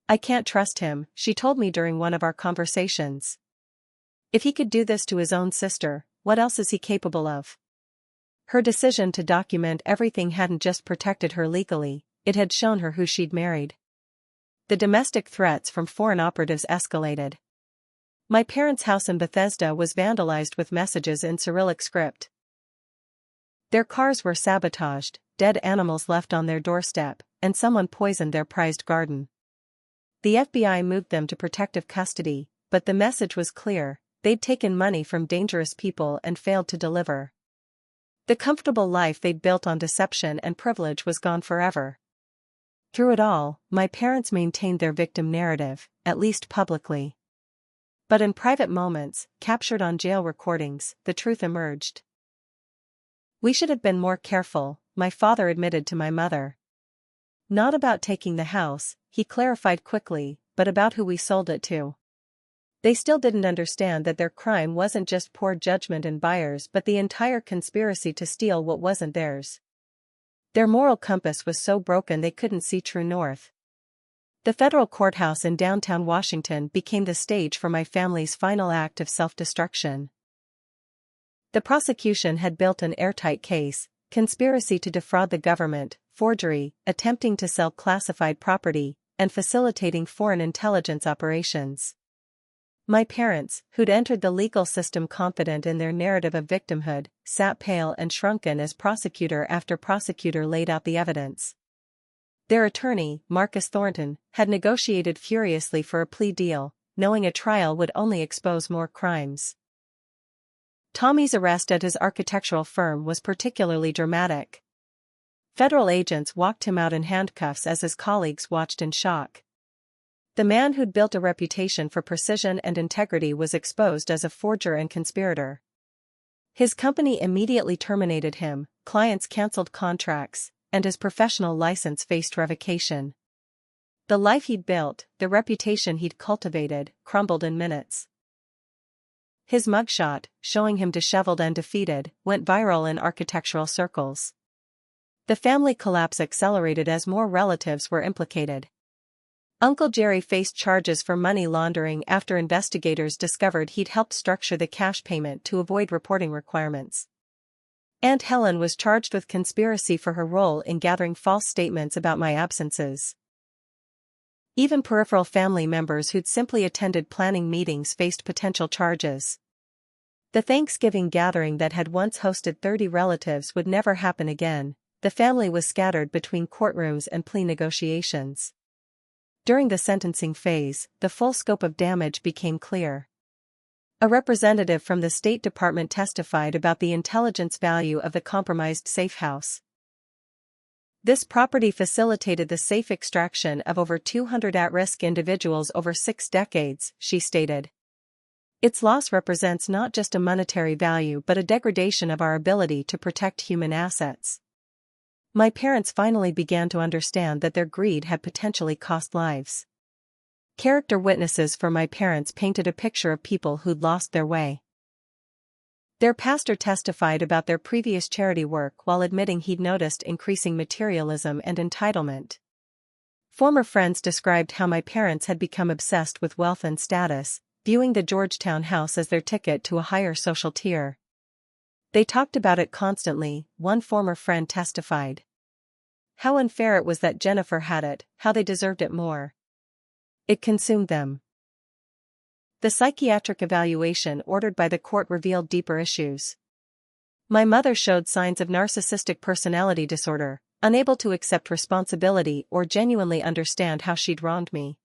"I can't trust him," she told me during one of our conversations. "If he could do this to his own sister, what else is he capable of?" Her decision to document everything hadn't just protected her legally, it had shown her who she'd married. The domestic threats from foreign operatives escalated. My parents' house in Bethesda was vandalized with messages in Cyrillic script. Their cars were sabotaged, dead animals left on their doorstep, and someone poisoned their prized garden. The FBI moved them to protective custody, but the message was clear: they'd taken money from dangerous people and failed to deliver. The comfortable life they'd built on deception and privilege was gone forever. Through it all, my parents maintained their victim narrative, at least publicly. But in private moments, captured on jail recordings, the truth emerged. "We should have been more careful," my father admitted to my mother. "Not about taking the house," he clarified quickly, "but about who we sold it to." They still didn't understand that their crime wasn't just poor judgment in buyers but the entire conspiracy to steal what wasn't theirs. Their moral compass was so broken they couldn't see true north. The federal courthouse in downtown Washington became the stage for my family's final act of self-destruction. The prosecution had built an airtight case: conspiracy to defraud the government, forgery, attempting to sell classified property, and facilitating foreign intelligence operations. My parents, who'd entered the legal system confident in their narrative of victimhood, sat pale and shrunken as prosecutor after prosecutor laid out the evidence. Their attorney, Marcus Thornton, had negotiated furiously for a plea deal, knowing a trial would only expose more crimes. Tommy's arrest at his architectural firm was particularly dramatic. Federal agents walked him out in handcuffs as his colleagues watched in shock. The man who'd built a reputation for precision and integrity was exposed as a forger and conspirator. His company immediately terminated him, clients canceled contracts, and his professional license faced revocation. The life he'd built, the reputation he'd cultivated, crumbled in minutes. His mugshot, showing him disheveled and defeated, went viral in architectural circles. The family collapse accelerated as more relatives were implicated. Uncle Jerry faced charges for money laundering after investigators discovered he'd helped structure the cash payment to avoid reporting requirements. Aunt Helen was charged with conspiracy for her role in gathering false statements about my absences. Even peripheral family members who'd simply attended planning meetings faced potential charges. The Thanksgiving gathering that had once hosted 30 relatives would never happen again. The family was scattered between courtrooms and plea negotiations. During the sentencing phase, the full scope of damage became clear. A representative from the State Department testified about the intelligence value of the compromised safe house. This property facilitated the safe extraction of over 200 at-risk individuals over 6 decades, she stated. Its loss represents not just a monetary value but a degradation of our ability to protect human assets. My parents finally began to understand that their greed had potentially cost lives. Character witnesses for my parents painted a picture of people who'd lost their way. Their pastor testified about their previous charity work while admitting he'd noticed increasing materialism and entitlement. Former friends described how my parents had become obsessed with wealth and status, viewing the Georgetown house as their ticket to a higher social tier. They talked about it constantly, one former friend testified. How unfair it was that Jennifer had it, how they deserved it more. It consumed them. The psychiatric evaluation ordered by the court revealed deeper issues. My mother showed signs of narcissistic personality disorder, unable to accept responsibility or genuinely understand how she'd wronged me.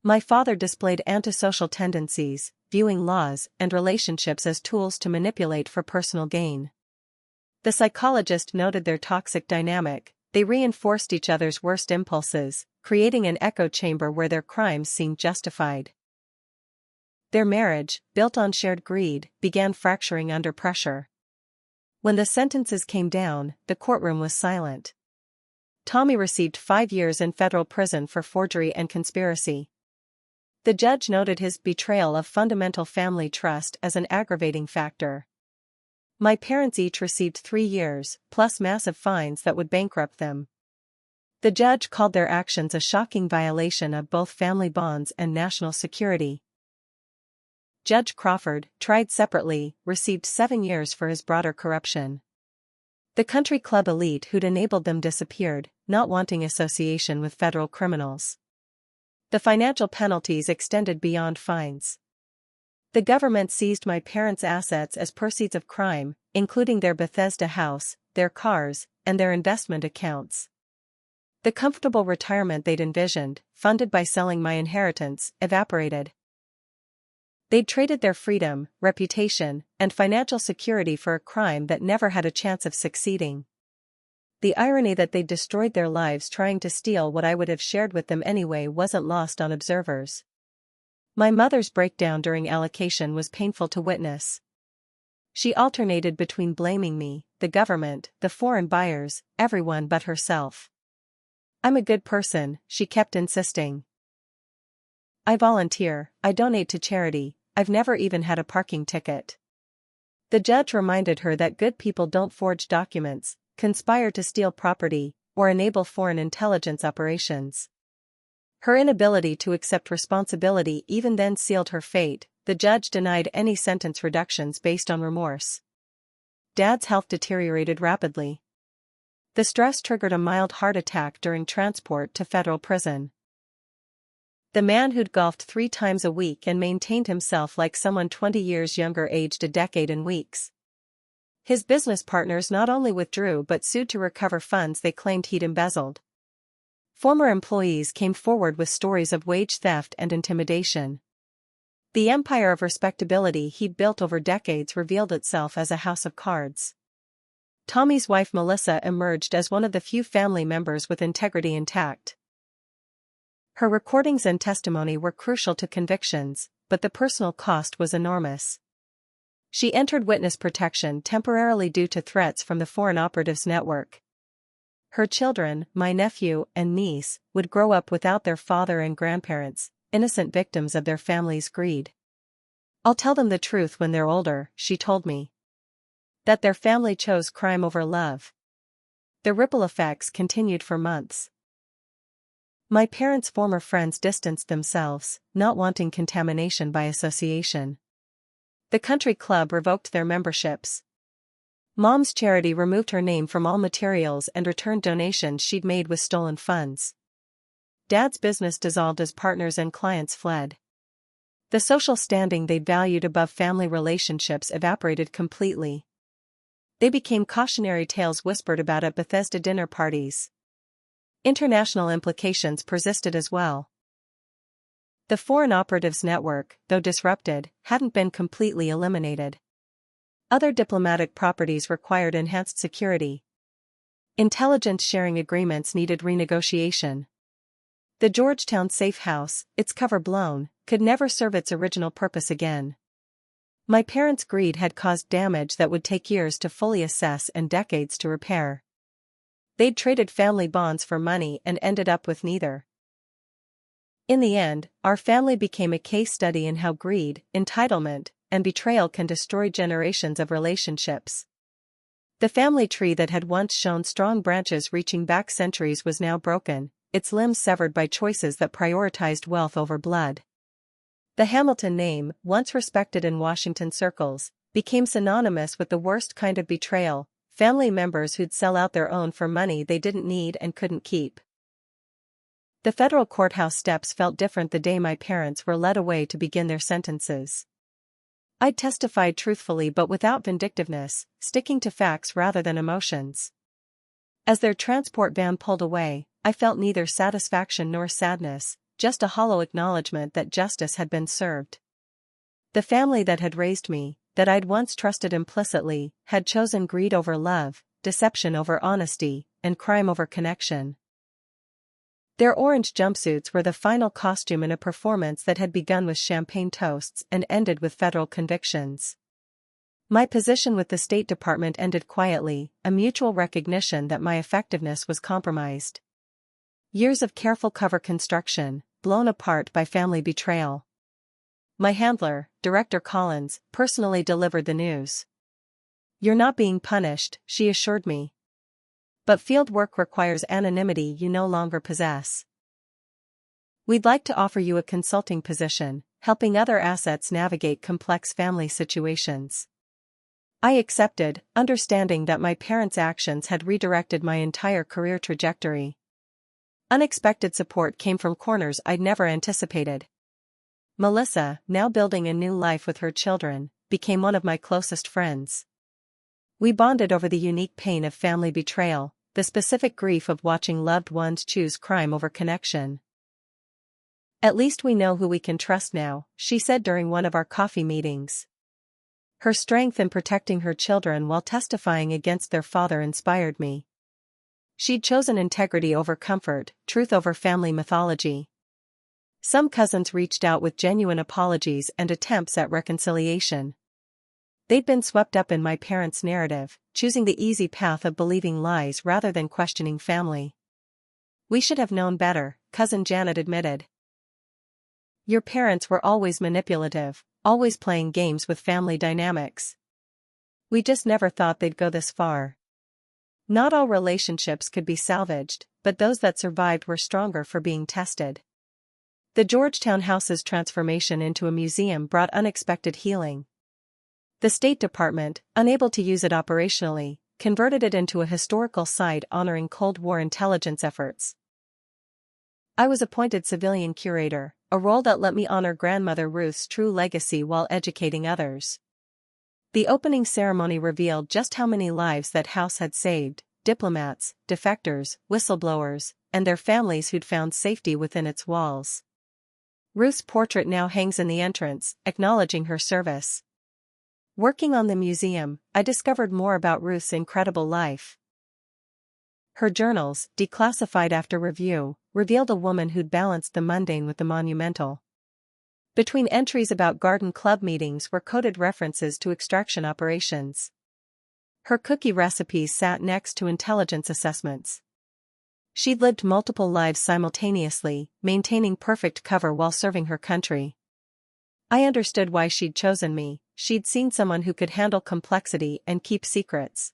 My father displayed antisocial tendencies, viewing laws and relationships as tools to manipulate for personal gain. The psychologist noted their toxic dynamic. They reinforced each other's worst impulses, creating an echo chamber where their crimes seemed justified. Their marriage, built on shared greed, began fracturing under pressure. When the sentences came down, the courtroom was silent. Tommy received 5 years in federal prison for forgery and conspiracy. The judge noted his betrayal of fundamental family trust as an aggravating factor. My parents each received 3 years, plus massive fines that would bankrupt them. The judge called their actions a shocking violation of both family bonds and national security. Judge Crawford, tried separately, received 7 years for his broader corruption. The country club elite who'd enabled them disappeared, not wanting association with federal criminals. The financial penalties extended beyond fines. The government seized my parents' assets as proceeds of crime, including their Bethesda house, their cars, and their investment accounts. The comfortable retirement they'd envisioned, funded by selling my inheritance, evaporated. They'd traded their freedom, reputation, and financial security for a crime that never had a chance of succeeding. The irony that they'd destroyed their lives trying to steal what I would have shared with them anyway wasn't lost on observers. My mother's breakdown during allocation was painful to witness. She alternated between blaming me, the government, the foreign buyers, everyone but herself. I'm a good person, she kept insisting. I volunteer, I donate to charity, I've never even had a parking ticket. The judge reminded her that good people don't forge documents, conspire to steal property, or enable foreign intelligence operations. Her inability to accept responsibility even then sealed her fate. The judge denied any sentence reductions based on remorse. Dad's health deteriorated rapidly. The stress triggered a mild heart attack during transport to federal prison. The man who'd golfed 3 times a week and maintained himself like someone 20 years younger aged a decade in weeks. His business partners not only withdrew but sued to recover funds they claimed he'd embezzled. Former employees came forward with stories of wage theft and intimidation. The empire of respectability he'd built over decades revealed itself as a house of cards. Tommy's wife Melissa emerged as one of the few family members with integrity intact. Her recordings and testimony were crucial to convictions, but the personal cost was enormous. She entered witness protection temporarily due to threats from the foreign operatives network. Her children, my nephew and niece, would grow up without their father and grandparents, innocent victims of their family's greed. "I'll tell them the truth when they're older," she told me. That their family chose crime over love. The ripple effects continued for months. My parents' former friends distanced themselves, not wanting contamination by association. The country club revoked their memberships. Mom's charity removed her name from all materials and returned donations she'd made with stolen funds. Dad's business dissolved as partners and clients fled. The social standing they'd valued above family relationships evaporated completely. They became cautionary tales whispered about at Bethesda dinner parties. International implications persisted as well. The foreign operatives network, though disrupted, hadn't been completely eliminated. Other diplomatic properties required enhanced security. Intelligence sharing agreements needed renegotiation. The Georgetown safe house, its cover blown, could never serve its original purpose again. My parents' greed had caused damage that would take years to fully assess and decades to repair. They'd traded family bonds for money and ended up with neither. In the end, our family became a case study in how greed, entitlement, and betrayal can destroy generations of relationships. The family tree that had once shown strong branches reaching back centuries was now broken, its limbs severed by choices that prioritized wealth over blood. The Hamilton name, once respected in Washington circles, became synonymous with the worst kind of betrayal: family members who'd sell out their own for money they didn't need and couldn't keep. The federal courthouse steps felt different the day my parents were led away to begin their sentences. I'd testified truthfully but without vindictiveness, sticking to facts rather than emotions. As their transport van pulled away, I felt neither satisfaction nor sadness, just a hollow acknowledgement that justice had been served. The family that had raised me, that I'd once trusted implicitly, had chosen greed over love, deception over honesty, and crime over connection. Their orange jumpsuits were the final costume in a performance that had begun with champagne toasts and ended with federal convictions. My position with the State Department ended quietly, a mutual recognition that my effectiveness was compromised. Years of careful cover construction, blown apart by family betrayal. My handler, Director Collins, personally delivered the news. "You're not being punished," she assured me. "But field work requires anonymity you no longer possess. We'd like to offer you a consulting position, helping other assets navigate complex family situations." I accepted, understanding that my parents' actions had redirected my entire career trajectory. Unexpected support came from corners I'd never anticipated. Melissa, now building a new life with her children, became one of my closest friends. We bonded over the unique pain of family betrayal, the specific grief of watching loved ones choose crime over connection. "At least we know who we can trust now," she said during one of our coffee meetings. Her strength in protecting her children while testifying against their father inspired me. She'd chosen integrity over comfort, truth over family mythology. Some cousins reached out with genuine apologies and attempts at reconciliation. They'd been swept up in my parents' narrative, choosing the easy path of believing lies rather than questioning family. "We should have known better," Cousin Janet admitted. "Your parents were always manipulative, always playing games with family dynamics. We just never thought they'd go this far." Not all relationships could be salvaged, but those that survived were stronger for being tested. The Georgetown house's transformation into a museum brought unexpected healing. The State Department, unable to use it operationally, converted it into a historical site honoring Cold War intelligence efforts. I was appointed civilian curator, a role that let me honor Grandmother Ruth's true legacy while educating others. The opening ceremony revealed just how many lives that house had saved: diplomats, defectors, whistleblowers, and their families who'd found safety within its walls. Ruth's portrait now hangs in the entrance, acknowledging her service. Working on the museum, I discovered more about Ruth's incredible life. Her journals, declassified after review, revealed a woman who'd balanced the mundane with the monumental. Between entries about garden club meetings were coded references to extraction operations. Her cookie recipes sat next to intelligence assessments. She'd lived multiple lives simultaneously, maintaining perfect cover while serving her country. I understood why she'd chosen me. She'd seen someone who could handle complexity and keep secrets.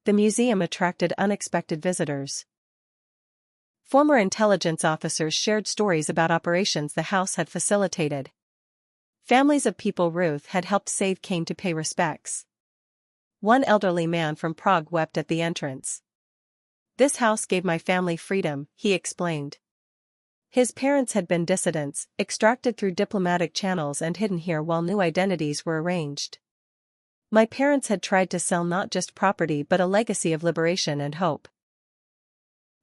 The museum attracted unexpected visitors. Former intelligence officers shared stories about operations the house had facilitated. Families of people Ruth had helped save came to pay respects. One elderly man from Prague wept at the entrance. "This house gave my family freedom," he explained. His parents had been dissidents, extracted through diplomatic channels and hidden here while new identities were arranged. My parents had tried to sell not just property but a legacy of liberation and hope.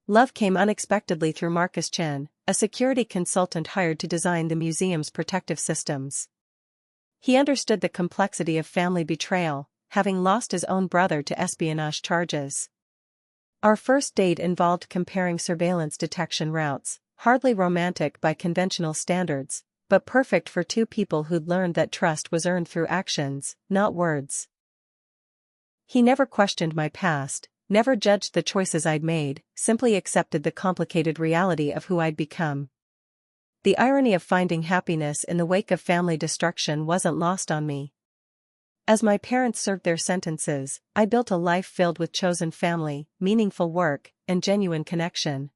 Love came unexpectedly through Marcus Chen, a security consultant hired to design the museum's protective systems. He understood the complexity of family betrayal, having lost his own brother to espionage charges. Our first date involved comparing surveillance detection routes, hardly romantic by conventional standards, but perfect for two people who'd learned that trust was earned through actions, not words. He never questioned my past, never judged the choices I'd made, simply accepted the complicated reality of who I'd become. The irony of finding happiness in the wake of family destruction wasn't lost on me. As my parents served their sentences, I built a life filled with chosen family, meaningful work, and genuine connection.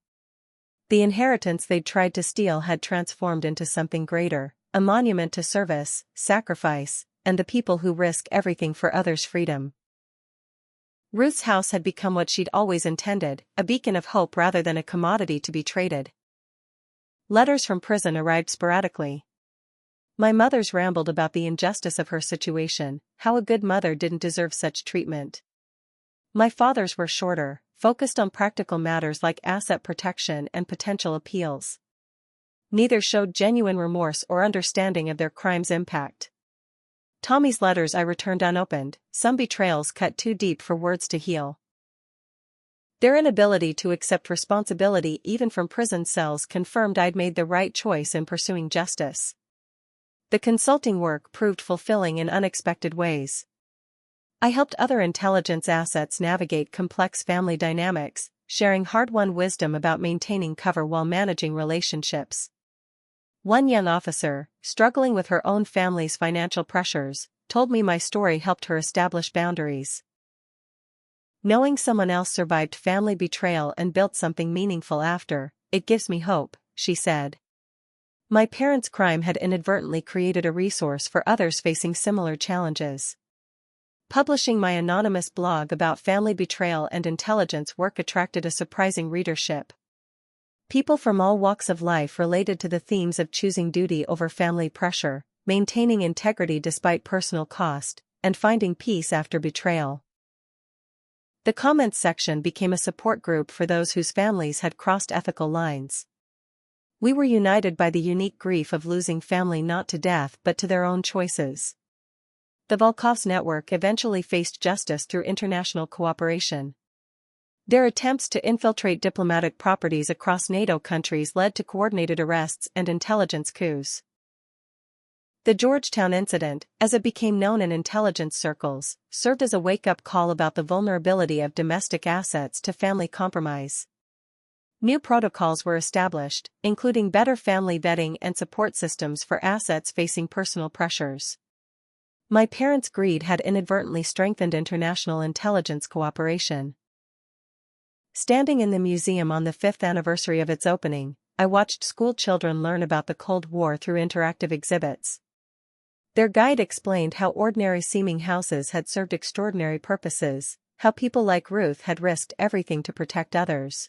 The inheritance they'd tried to steal had transformed into something greater, a monument to service, sacrifice, and the people who risk everything for others' freedom. Ruth's house had become what she'd always intended, a beacon of hope rather than a commodity to be traded. Letters from prison arrived sporadically. My mother's rambled about the injustice of her situation, how a good mother didn't deserve such treatment. My father's were shorter, focused on practical matters like asset protection and potential appeals. Neither showed genuine remorse or understanding of their crime's impact. Tommy's letters I returned unopened, some betrayals cut too deep for words to heal. Their inability to accept responsibility even from prison cells confirmed I'd made the right choice in pursuing justice. The consulting work proved fulfilling in unexpected ways. I helped other intelligence assets navigate complex family dynamics, sharing hard-won wisdom about maintaining cover while managing relationships. One young officer, struggling with her own family's financial pressures, told me my story helped her establish boundaries. "Knowing someone else survived family betrayal and built something meaningful after, it gives me hope," she said. My parents' crime had inadvertently created a resource for others facing similar challenges. Publishing my anonymous blog about family betrayal and intelligence work attracted a surprising readership. People from all walks of life related to the themes of choosing duty over family pressure, maintaining integrity despite personal cost, and finding peace after betrayal. The comments section became a support group for those whose families had crossed ethical lines. We were united by the unique grief of losing family not to death but to their own choices. The Volkov's network eventually faced justice through international cooperation. Their attempts to infiltrate diplomatic properties across NATO countries led to coordinated arrests and intelligence coups. The Georgetown incident, as it became known in intelligence circles, served as a wake-up call about the vulnerability of domestic assets to family compromise. New protocols were established, including better family vetting and support systems for assets facing personal pressures. My parents' greed had inadvertently strengthened international intelligence cooperation. Standing in the museum on the 5th anniversary of its opening, I watched school children learn about the Cold War through interactive exhibits. Their guide explained how ordinary-seeming houses had served extraordinary purposes, how people like Ruth had risked everything to protect others.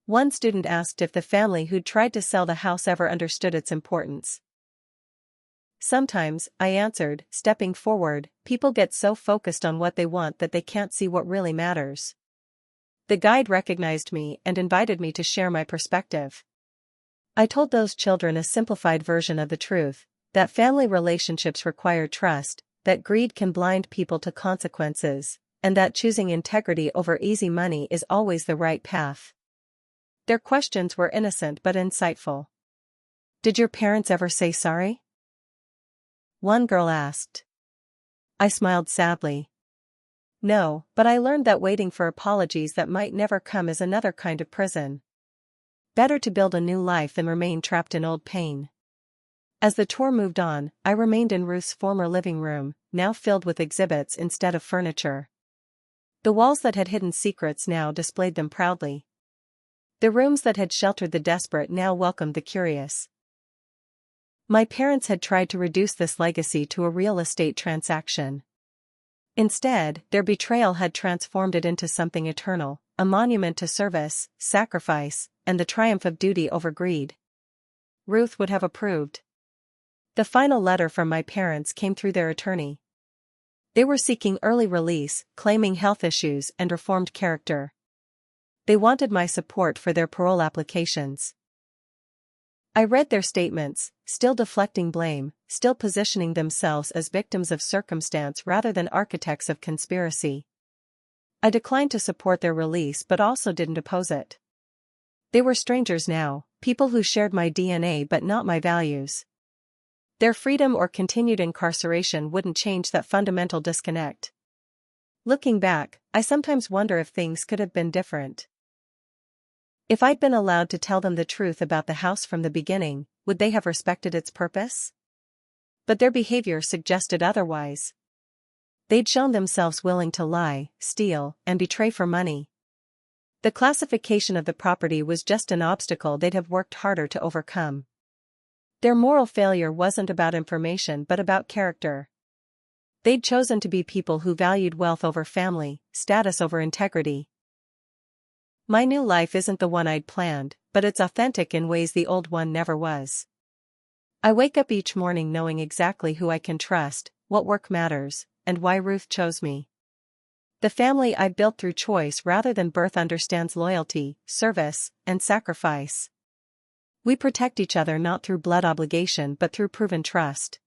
One student asked if the family who'd tried to sell the house ever understood its importance. Sometimes, I answered, stepping forward, people get so focused on what they want that they can't see what really matters. The guide recognized me and invited me to share my perspective. I told those children a simplified version of the truth, that family relationships require trust, that greed can blind people to consequences, and that choosing integrity over easy money is always the right path. Their questions were innocent but insightful. "Did your parents ever say sorry?" one girl asked. I smiled sadly. "No, but I learned that waiting for apologies that might never come is another kind of prison. Better to build a new life than remain trapped in old pain." As the tour moved on, I remained in Ruth's former living room, now filled with exhibits instead of furniture. The walls that had hidden secrets now displayed them proudly. The rooms that had sheltered the desperate now welcomed the curious. My parents had tried to reduce this legacy to a real estate transaction. Instead, their betrayal had transformed it into something eternal, a monument to service, sacrifice, and the triumph of duty over greed. Ruth would have approved. The final letter from my parents came through their attorney. They were seeking early release, claiming health issues and reformed character. They wanted my support for their parole applications. I read their statements, still deflecting blame, still positioning themselves as victims of circumstance rather than architects of conspiracy. I declined to support their release but also didn't oppose it. They were strangers now, people who shared my DNA but not my values. Their freedom or continued incarceration wouldn't change that fundamental disconnect. Looking back, I sometimes wonder if things could have been different. If I'd been allowed to tell them the truth about the house from the beginning, would they have respected its purpose? But their behavior suggested otherwise. They'd shown themselves willing to lie, steal, and betray for money. The classification of the property was just an obstacle they'd have worked harder to overcome. Their moral failure wasn't about information but about character. They'd chosen to be people who valued wealth over family, status over integrity. My new life isn't the one I'd planned, but it's authentic in ways the old one never was. I wake up each morning knowing exactly who I can trust, what work matters, and why Ruth chose me. The family I built through choice rather than birth understands loyalty, service, and sacrifice. We protect each other not through blood obligation but through proven trust.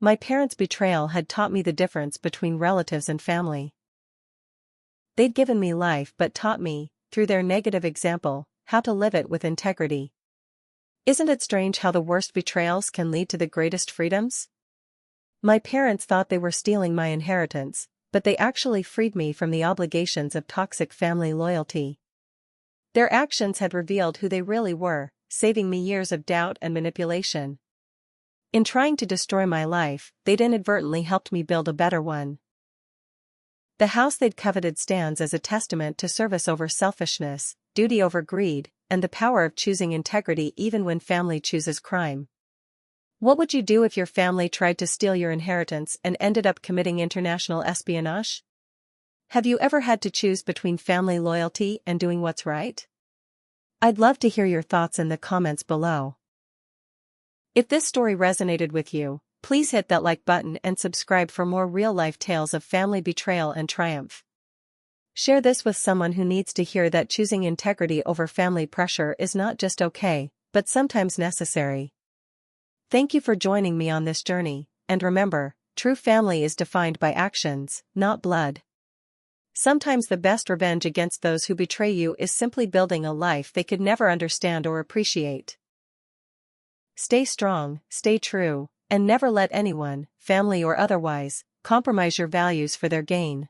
My parents' betrayal had taught me the difference between relatives and family. They'd given me life but taught me, through their negative example, how to live it with integrity. Isn't it strange how the worst betrayals can lead to the greatest freedoms? My parents thought they were stealing my inheritance, but they actually freed me from the obligations of toxic family loyalty. Their actions had revealed who they really were, saving me years of doubt and manipulation. In trying to destroy my life, they'd inadvertently helped me build a better one. The house they'd coveted stands as a testament to service over selfishness, duty over greed, and the power of choosing integrity even when family chooses crime. What would you do if your family tried to steal your inheritance and ended up committing international espionage? Have you ever had to choose between family loyalty and doing what's right? I'd love to hear your thoughts in the comments below. If this story resonated with you, please hit that like button and subscribe for more real-life tales of family betrayal and triumph. Share this with someone who needs to hear that choosing integrity over family pressure is not just okay, but sometimes necessary. Thank you for joining me on this journey, and remember, true family is defined by actions, not blood. Sometimes the best revenge against those who betray you is simply building a life they could never understand or appreciate. Stay strong, stay true, and never let anyone, family or otherwise, compromise your values for their gain.